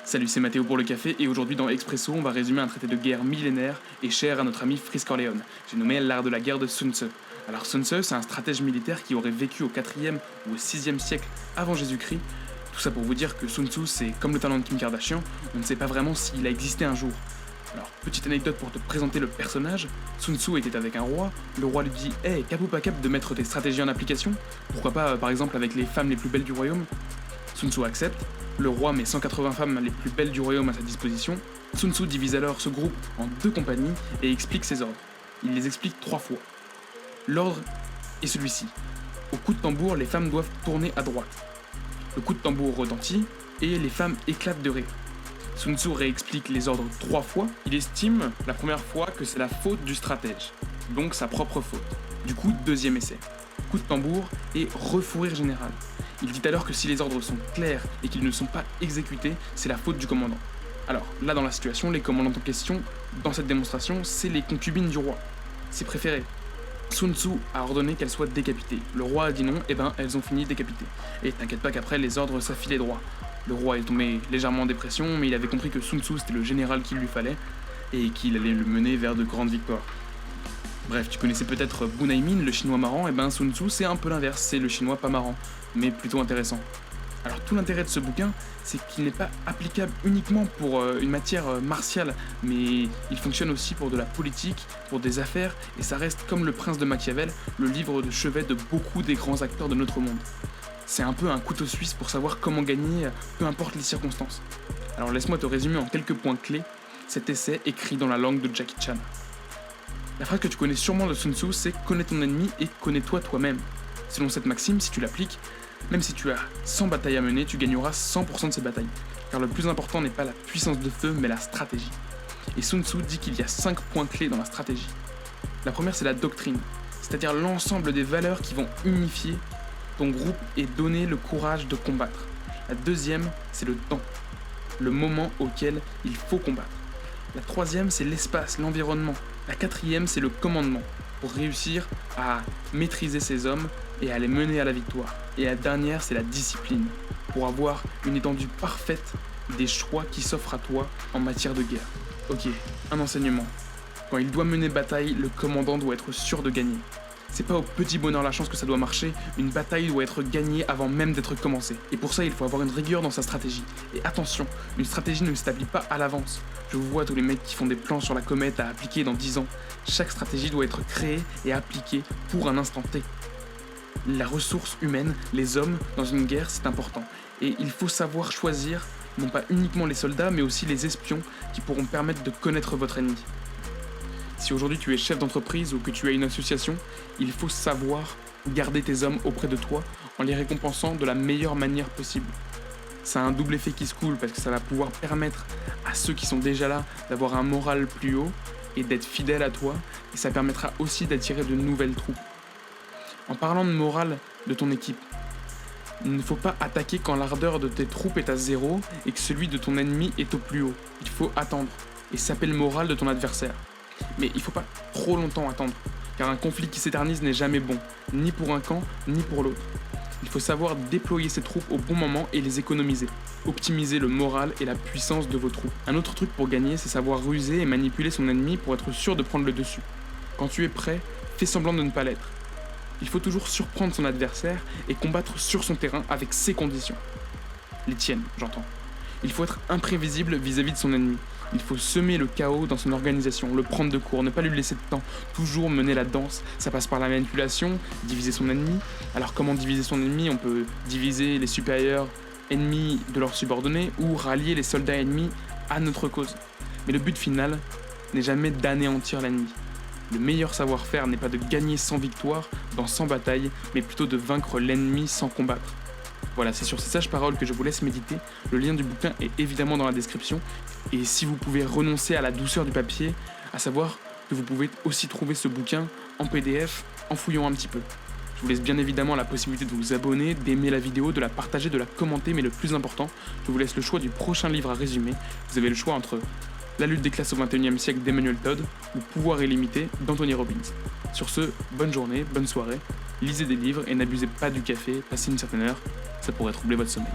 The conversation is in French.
Salut, c'est Mathéo pour le café et aujourd'hui dans Expresso, on va résumer un traité de guerre millénaire et cher à notre ami Frisk Corleone. J'ai nommé l'art de la guerre de Sun Tzu. Alors Sun Tzu, c'est un stratège militaire qui aurait vécu au 4e ou au 6e siècle avant Jésus-Christ. Tout ça pour vous dire que Sun Tzu, c'est comme le talent de Kim Kardashian, on ne sait pas vraiment s'il a existé un jour. Alors, petite anecdote pour te présenter le personnage, Sun Tzu était avec un roi, le roi lui dit « Hey, cap ou pas cap de mettre tes stratégies en application ? Pourquoi pas, par exemple, avec les femmes les plus belles du royaume ?» Sun Tzu accepte, le roi met 180 femmes les plus belles du royaume à sa disposition. Sun Tzu divise alors ce groupe en 2 compagnies et explique ses ordres. Il les explique 3 fois. L'ordre est celui-ci. Au coup de tambour, les femmes doivent tourner à droite. Le coup de tambour retentit et les femmes éclatent de rire. Sun Tzu réexplique les ordres 3 fois. Il estime la première fois que c'est la faute du stratège, donc sa propre faute. Du coup, 2e essai. Coup de tambour et refourir général. Il dit alors que si les ordres sont clairs et qu'ils ne sont pas exécutés, c'est la faute du commandant. Alors, là dans la situation, les commandants en question, dans cette démonstration, c'est les concubines du roi, ses préférées. Sun Tzu a ordonné qu'elles soient décapitées. Le roi a dit non, et elles ont fini décapitées. Et t'inquiète pas qu'après, les ordres s'affilaient droit. Le roi est tombé légèrement en dépression, mais il avait compris que Sun Tzu c'était le général qu'il lui fallait, et qu'il allait le mener vers de grandes victoires. Bref, tu connaissais peut-être Bunai Min, le chinois marrant, Sun Tzu c'est un peu l'inverse, c'est le chinois pas marrant, mais plutôt intéressant. Alors tout l'intérêt de ce bouquin, c'est qu'il n'est pas applicable uniquement pour une matière martiale, mais il fonctionne aussi pour de la politique, pour des affaires, et ça reste comme Le Prince de Machiavel, le livre de chevet de beaucoup des grands acteurs de notre monde. C'est un peu un couteau suisse pour savoir comment gagner, peu importe les circonstances. Alors laisse-moi te résumer en quelques points clés cet essai écrit dans la langue de Jackie Chan. La phrase que tu connais sûrement de Sun Tzu, c'est « Connais ton ennemi et connais-toi toi-même ». Selon cette maxime, si tu l'appliques, même si tu as 100 batailles à mener, tu gagneras 100% de ces batailles. Car le plus important n'est pas la puissance de feu, mais la stratégie. Et Sun Tzu dit qu'il y a 5 points clés dans la stratégie. La première, c'est la doctrine, c'est-à-dire l'ensemble des valeurs qui vont unifier ton groupe et donner le courage de combattre. La deuxième, c'est le temps, le moment auquel il faut combattre. La troisième, c'est l'espace, l'environnement. La quatrième, c'est le commandement, pour réussir à maîtriser ses hommes et à les mener à la victoire. Et la dernière, c'est la discipline, pour avoir une étendue parfaite des choix qui s'offrent à toi en matière de guerre. Ok, un enseignement. Quand il doit mener bataille, le commandant doit être sûr de gagner. C'est pas au petit bonheur la chance que ça doit marcher, une bataille doit être gagnée avant même d'être commencée. Et pour ça, il faut avoir une rigueur dans sa stratégie. Et attention, une stratégie ne s'établit pas à l'avance. Je vous vois tous les mecs qui font des plans sur la comète à appliquer dans 10 ans. Chaque stratégie doit être créée et appliquée pour un instant T. La ressource humaine, les hommes, dans une guerre, c'est important. Et il faut savoir choisir, non pas uniquement les soldats, mais aussi les espions qui pourront permettre de connaître votre ennemi. Si aujourd'hui tu es chef d'entreprise ou que tu as une association, il faut savoir garder tes hommes auprès de toi en les récompensant de la meilleure manière possible. Ça a un double effet qui se coule parce que ça va pouvoir permettre à ceux qui sont déjà là d'avoir un moral plus haut et d'être fidèles à toi, et ça permettra aussi d'attirer de nouvelles troupes. En parlant de morale de ton équipe, il ne faut pas attaquer quand l'ardeur de tes troupes est à 0 et que celui de ton ennemi est au plus haut. Il faut attendre et saper le moral de ton adversaire. Mais il ne faut pas trop longtemps attendre, car un conflit qui s'éternise n'est jamais bon, ni pour un camp, ni pour l'autre. Il faut savoir déployer ses troupes au bon moment et les économiser. Optimiser le moral et la puissance de vos troupes. Un autre truc pour gagner, c'est savoir ruser et manipuler son ennemi pour être sûr de prendre le dessus. Quand tu es prêt, fais semblant de ne pas l'être. Il faut toujours surprendre son adversaire et combattre sur son terrain avec ses conditions. Les tiennes, j'entends. Il faut être imprévisible vis-à-vis de son ennemi. Il faut semer le chaos dans son organisation, le prendre de court, ne pas lui laisser de temps, toujours mener la danse. Ça passe par la manipulation, diviser son ennemi. Alors comment diviser son ennemi ? On peut diviser les supérieurs ennemis de leurs subordonnés ou rallier les soldats ennemis à notre cause. Mais le but final n'est jamais d'anéantir l'ennemi. Le meilleur savoir-faire n'est pas de gagner sans victoire dans 100 batailles, mais plutôt de vaincre l'ennemi sans combattre. Voilà, c'est sur ces sages paroles que je vous laisse méditer. Le lien du bouquin est évidemment dans la description. Et si vous pouvez renoncer à la douceur du papier, à savoir que vous pouvez aussi trouver ce bouquin en PDF en fouillant un petit peu. Je vous laisse bien évidemment la possibilité de vous abonner, d'aimer la vidéo, de la partager, de la commenter, mais le plus important, je vous laisse le choix du prochain livre à résumer. Vous avez le choix entre La lutte des classes au XXIe siècle d'Emmanuel Todd ou Pouvoir illimité d'Anthony Robbins. Sur ce, bonne journée, bonne soirée, lisez des livres et n'abusez pas du café, passez une certaine heure, ça pourrait troubler votre sommeil.